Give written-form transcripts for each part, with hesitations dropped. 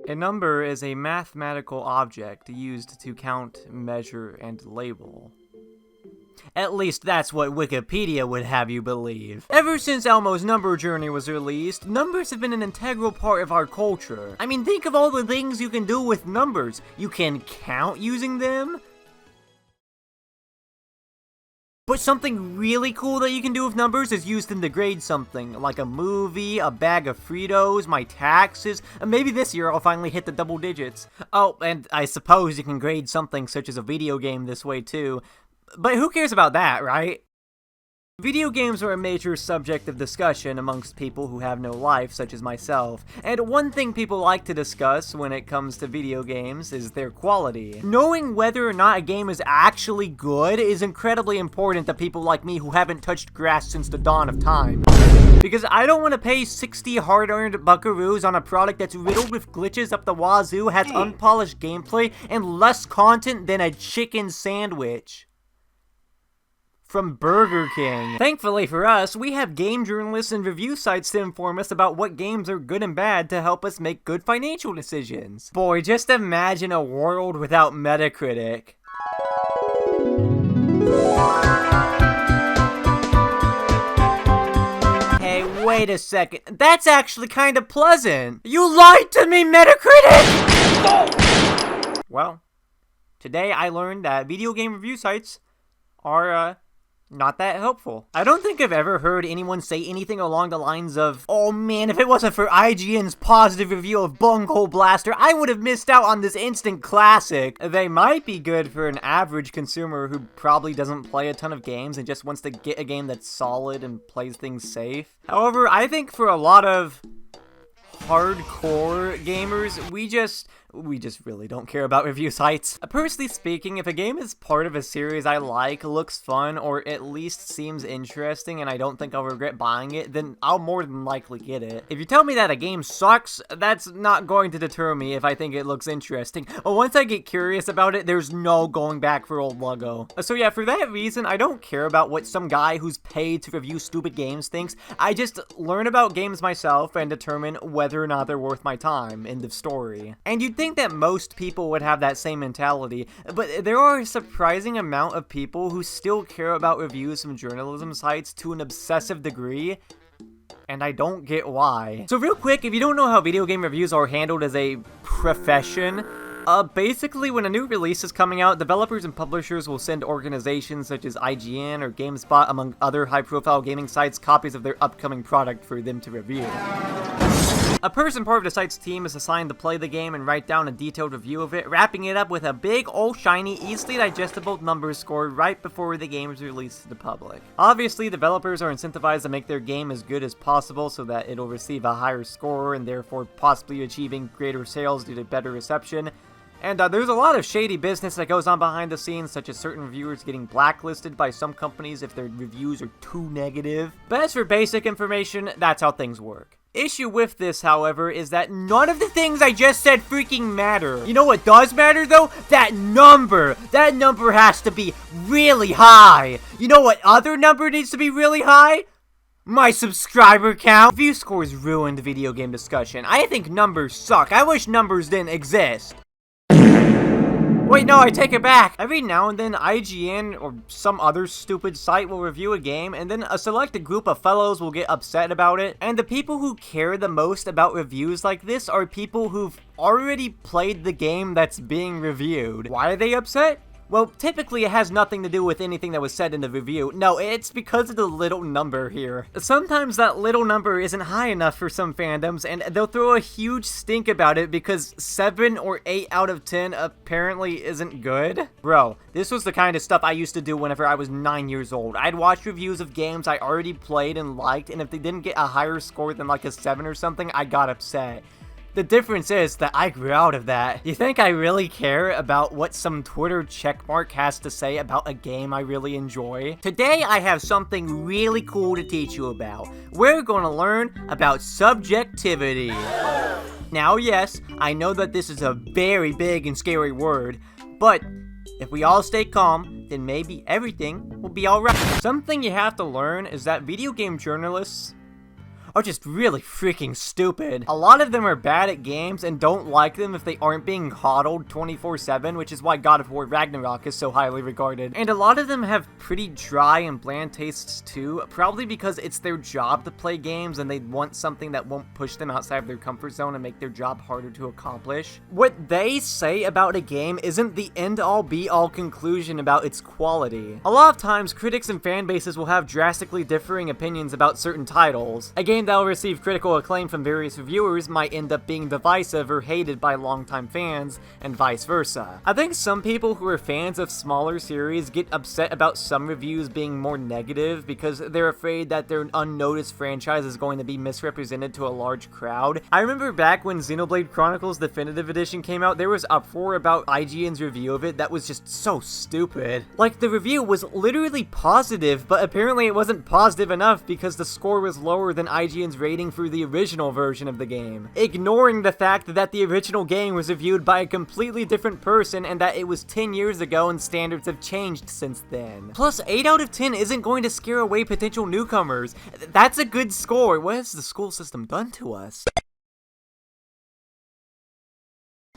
A number is a mathematical object used to count, measure, and label. At least that's what Wikipedia would have you believe. Ever since Elmo's Number Journey was released, numbers have been an integral part of our culture. I mean, think of all the things you can do with numbers. You can count using them. But something really cool that you can do with numbers is use them to grade something, like a movie, a bag of Fritos, my taxes, and maybe this year I'll finally hit the double digits. Oh, and I suppose you can grade something such as a video game this way too. But who cares about that, right? Video games are a major subject of discussion amongst people who have no life, such as myself. And one thing people like to discuss when it comes to video games is their quality. Knowing whether or not a game is actually good is incredibly important to people like me who haven't touched grass since the dawn of time. Because I don't want to pay 60 hard-earned buckaroos on a product that's riddled with glitches up the wazoo, has unpolished gameplay, and less content than a chicken sandwich from Burger King. Thankfully for us, we have game journalists and review sites to inform us about what games are good and bad to help us make good financial decisions. Boy, just imagine a world without Metacritic. Hey, wait a second. That's actually kind of pleasant. You lied to me, Metacritic! Well, today I learned that video game review sites are, not that helpful. I don't think I've ever heard anyone say anything along the lines of, oh man, if it wasn't for IGN's positive review of Bingus Blaster, I would have missed out on this instant classic. They might be good for an average consumer who probably doesn't play a ton of games and just wants to get a game that's solid and plays things safe. However, I think for a lot of hardcore gamers, we just really don't care about review sites. Personally speaking, if a game is part of a series I like, looks fun, or at least seems interesting and I don't think I'll regret buying it, then I'll more than likely get it. If you tell me that a game sucks, that's not going to deter me if I think it looks interesting. But once I get curious about it, there's no going back for old Luggo. So yeah, for that reason, I don't care about what some guy who's paid to review stupid games thinks. I just learn about games myself and determine whether or not they're worth my time. End of story. And you'd think that most people would have that same mentality, but there are a surprising amount of people who still care about reviews from journalism sites to an obsessive degree, and I don't get why. So real quick, if you don't know how video game reviews are handled as a profession, basically when a new release is coming out, developers and publishers will send organizations such as IGN or GameSpot, among other high-profile gaming sites, copies of their upcoming product for them to review. A person part of the site's team is assigned to play the game and write down a detailed review of it, wrapping it up with a big, old shiny, easily digestible numbers score right before the game is released to the public. Obviously, developers are incentivized to make their game as good as possible so that it'll receive a higher score and therefore possibly achieving greater sales due to better reception. And there's a lot of shady business that goes on behind the scenes, such as certain reviewers getting blacklisted by some companies if their reviews are too negative. But as for basic information, that's how things work. Issue with this, however, is that none of the things I just said freaking matter. You know what does matter, though? That number! That number has to be really high! You know what other number needs to be really high? My subscriber count! View scores ruined video game discussion. I think numbers suck. I wish numbers didn't exist. Wait, no, I take it back. Every now and then, IGN or some other stupid site will review a game, and then a selected group of fellows will get upset about it. And the people who care the most about reviews like this are people who've already played the game that's being reviewed. Why are they upset? Well, typically it has nothing to do with anything that was said in the review. No, it's because of the little number here. Sometimes that little number isn't high enough for some fandoms, and they'll throw a huge stink about it because 7 or 8 out of 10 apparently isn't good. Bro, this was the kind of stuff I used to do whenever I was 9 years old. I'd watch reviews of games I already played and liked, and if they didn't get a higher score than like a 7 or something, I got upset. The difference is that I grew out of that. You think I really care about what some Twitter checkmark has to say about a game I really enjoy? Today, I have something really cool to teach you about. We're gonna learn about subjectivity. Now, yes, I know that this is a very big and scary word, but If we all stay calm, then maybe everything will be alright. Something you have to learn is that video game journalists are just really freaking stupid. A lot of them are bad at games and don't like them if they aren't being coddled 24/7, which is why God of War Ragnarok is so highly regarded. And a lot of them have pretty dry and bland tastes too, probably because it's their job to play games and they want something that won't push them outside of their comfort zone and make their job harder to accomplish. What they say about a game isn't the end-all be-all conclusion about its quality. A lot of times, critics and fan bases will have drastically differing opinions about certain titles. A game that'll receive critical acclaim from various reviewers might end up being divisive or hated by longtime fans, and vice versa. I think some people who are fans of smaller series get upset about some reviews being more negative because they're afraid that their unnoticed franchise is going to be misrepresented to a large crowd. I remember back when Xenoblade Chronicles Definitive Edition came out, there was uproar about IGN's review of it that was just so stupid. Like, the review was literally positive, but apparently it wasn't positive enough because the score was lower than IGN's rating for the original version of the game, ignoring the fact that the original game was reviewed by a completely different person and that it was 10 years ago and standards have changed since then. Plus, 8 out of 10 isn't going to scare away potential newcomers. That's a good score. What has the school system done to us?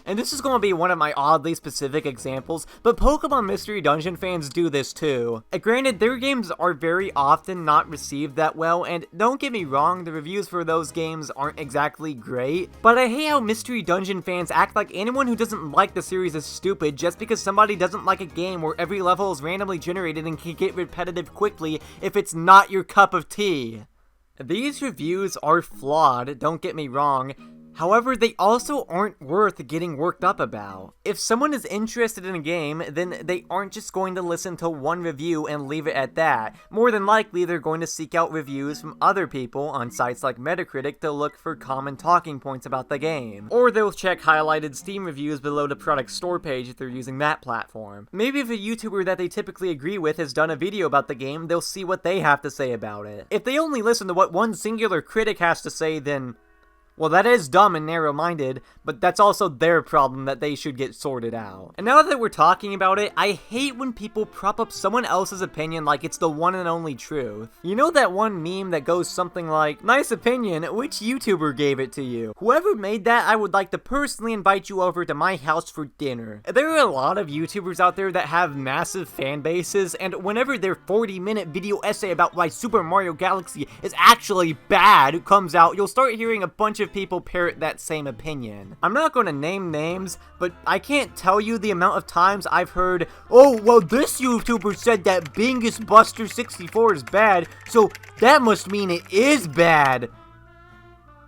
And this is going to be one of my oddly specific examples, but Pokemon Mystery Dungeon fans do this too. Granted, their games are very often not received that well, and don't get me wrong, the reviews for those games aren't exactly great, but I hate how Mystery Dungeon fans act like anyone who doesn't like the series is stupid just because somebody doesn't like a game where every level is randomly generated and can get repetitive quickly if it's not your cup of tea. These reviews are flawed, don't get me wrong. However, they also aren't worth getting worked up about. If someone is interested in a game, then they aren't just going to listen to one review and leave it at that. More than likely, they're going to seek out reviews from other people on sites like Metacritic to look for common talking points about the game. Or they'll check highlighted Steam reviews below the product store page if they're using that platform. Maybe if a YouTuber that they typically agree with has done a video about the game, they'll see what they have to say about it. If they only listen to what one singular critic has to say, then well, that is dumb and narrow-minded, but that's also their problem that they should get sorted out. And now that we're talking about it, I hate when people prop up someone else's opinion like it's the one and only truth. You know that one meme that goes something like, "Nice opinion, which YouTuber gave it to you?" Whoever made that, I would like to personally invite you over to my house for dinner. There are a lot of YouTubers out there that have massive fan bases, and whenever their 40-minute video essay about why Super Mario Galaxy is actually bad comes out, you'll start hearing a bunch of people parrot that same opinion. I'm not going to name names, but I can't tell you the amount of times I've heard, "Oh, well, this YouTuber said that Bingus Blaster 64 is bad, so that must mean it is bad."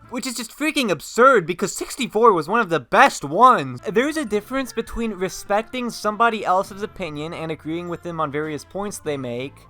Which is just freaking absurd because 64 was one of the best ones. There's a difference between respecting somebody else's opinion and agreeing with them on various points they make,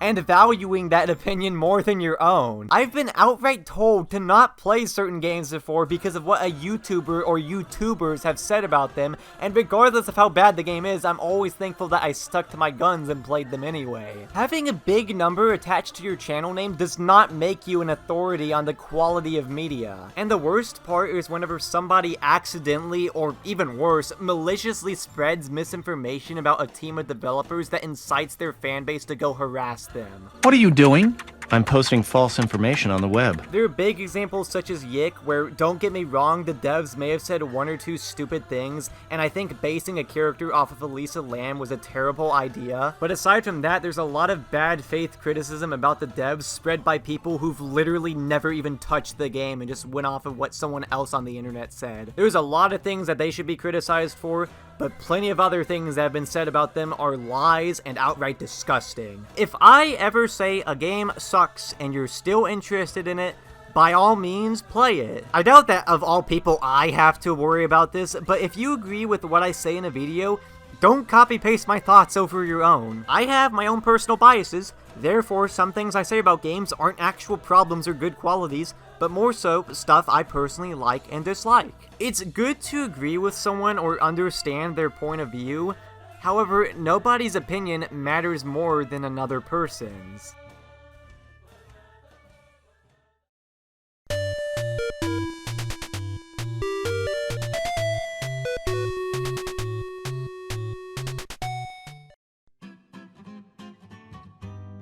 and valuing that opinion more than your own. I've been outright told to not play certain games before because of what a YouTuber or YouTubers have said about them, and regardless of how bad the game is, I'm always thankful that I stuck to my guns and played them anyway. Having a big number attached to your channel name does not make you an authority on the quality of media. And the worst part is whenever somebody accidentally, or even worse, maliciously spreads misinformation about a team of developers that incites their fanbase to go harass them. What are you doing? I'm posting false information on the web. There are big examples such as Yick, where, don't get me wrong, the devs may have said one or two stupid things, and I think basing a character off of Elisa Lam was a terrible idea. But aside from that, there's a lot of bad faith criticism about the devs spread by people who've literally never even touched the game and just went off of what someone else on the internet said. There's a lot of things that they should be criticized for, but plenty of other things that have been said about them are lies and outright disgusting. If I ever say a game sucks and you're still interested in it, by all means, play it. I doubt that of all people I have to worry about this, but if you agree with what I say in a video, don't copy-paste my thoughts over your own. I have my own personal biases, therefore some things I say about games aren't actual problems or good qualities, but more so stuff I personally like and dislike. It's good to agree with someone or understand their point of view, however, nobody's opinion matters more than another person's.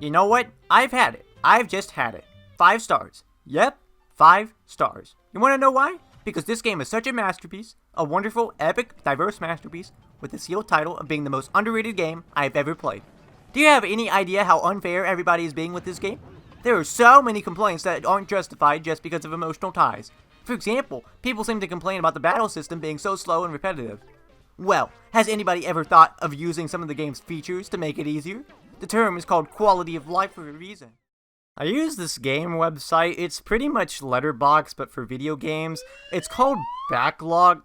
You know what? I've had it. I've just had it. 5 stars. Yep, 5 stars. You wanna know why? Because this game is such a masterpiece, a wonderful, epic, diverse masterpiece, with the sealed title of being the most underrated game I've ever played. Do you have any idea how unfair everybody is being with this game? There are so many complaints that aren't justified just because of emotional ties. For example, people seem to complain about the battle system being so slow and repetitive. Well, has anybody ever thought of using some of the game's features to make it easier? The term is called quality of life for a reason. I use this game website. It's pretty much Letterboxd, but for video games. It's called Backlog.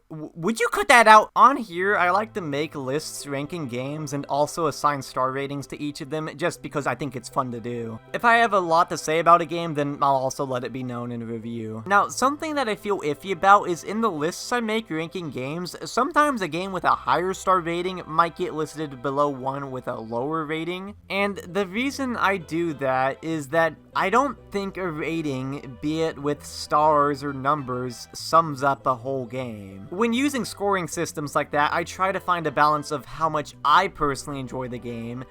Would you cut that out? On here, I like to make lists ranking games and also assign star ratings to each of them just because I think it's fun to do. If I have a lot to say about a game, then I'll also let it be known in a review. Now, something that I feel iffy about is in the lists I make ranking games, sometimes a game with a higher star rating might get listed below one with a lower rating. And the reason I do that is that I don't think a rating, be it with stars or numbers, sums up a whole game. When using scoring systems like that, I try to find a balance of how much I personally enjoy the game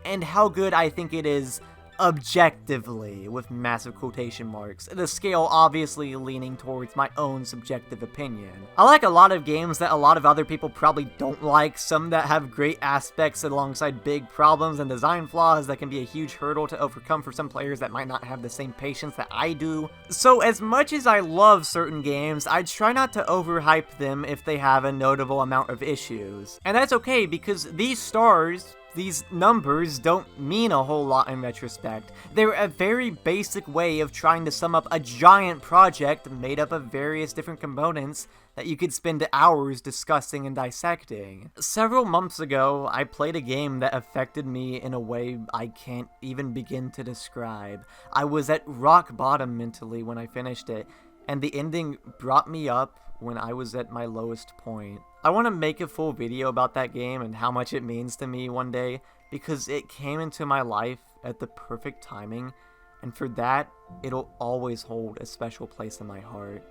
and how good I think it is objectively, with massive quotation marks. The scale obviously leaning towards my own subjective opinion. I like a lot of games that a lot of other people probably don't like, some that have great aspects alongside big problems and design flaws that can be a huge hurdle to overcome for some players that might not have the same patience that I do. So as much as I love certain games, I try not to overhype them if they have a notable amount of issues. And that's okay, because these stars, these numbers, don't mean a whole lot in retrospect. They're a very basic way of trying to sum up a giant project made up of various different components that you could spend hours discussing and dissecting. Several months ago, I played a game that affected me in a way I can't even begin to describe. I was at rock bottom mentally when I finished it, and the ending brought me up when I was at my lowest point. I want to make a full video about that game and how much it means to me one day, because it came into my life at the perfect timing, and for that, it'll always hold a special place in my heart.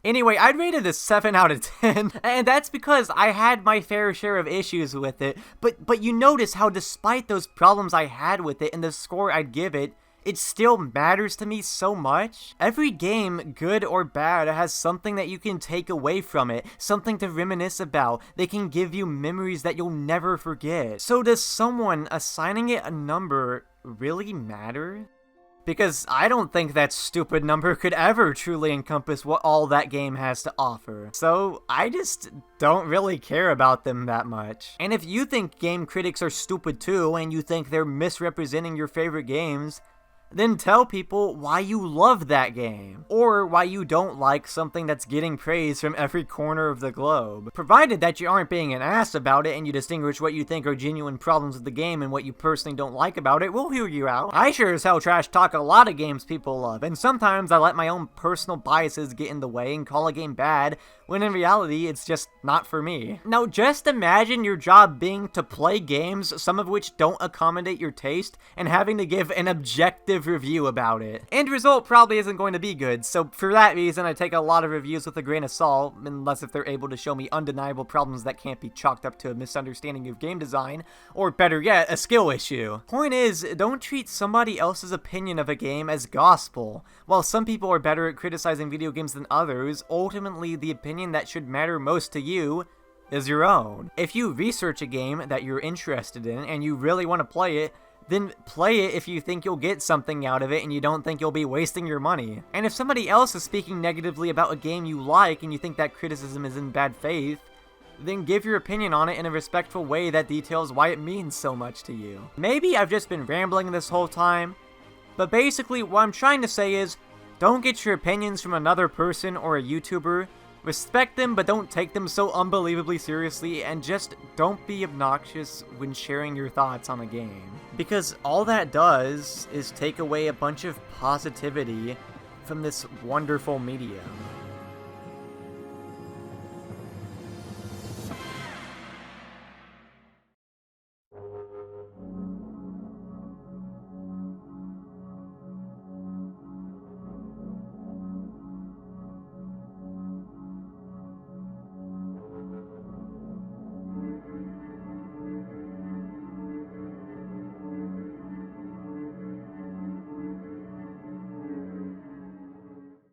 Anyway, I'd rate it a 7 out of 10, and that's because I had my fair share of issues with it, but you notice how despite those problems I had with it and the score I'd give it, it still matters to me so much. Every game, good or bad, has something that you can take away from it, something to reminisce about. They can give you memories that you'll never forget. So does someone assigning it a number really matter? Because I don't think that stupid number could ever truly encompass what all that game has to offer. So I just don't really care about them that much. And if you think game critics are stupid too, and you think they're misrepresenting your favorite games, then tell people why you love that game, or why you don't like something that's getting praise from every corner of the globe. Provided that you aren't being an ass about it and you distinguish what you think are genuine problems with the game and what you personally don't like about it, we'll hear you out. I sure as hell trash talk a lot of games people love, and sometimes I let my own personal biases get in the way and call a game bad, when in reality, it's just not for me. Now, just imagine your job being to play games, some of which don't accommodate your taste, and having to give an objective review about it. End result probably isn't going to be good, so for that reason, I take a lot of reviews with a grain of salt, unless if they're able to show me undeniable problems that can't be chalked up to a misunderstanding of game design, or better yet, a skill issue. Point is, don't treat somebody else's opinion of a game as gospel. While some people are better at criticizing video games than others, ultimately the opinion that should matter most to you is your own. If you research a game that you're interested in and you really want to play it, then play it if you think you'll get something out of it and you don't think you'll be wasting your money. And if somebody else is speaking negatively about a game you like and you think that criticism is in bad faith, then give your opinion on it in a respectful way that details why it means so much to you. Maybe I've just been rambling this whole time, but basically what I'm trying to say is, don't get your opinions from another person or a YouTuber. Respect them, but don't take them so unbelievably seriously, and just don't be obnoxious when sharing your thoughts on a game. Because all that does is take away a bunch of positivity from this wonderful medium.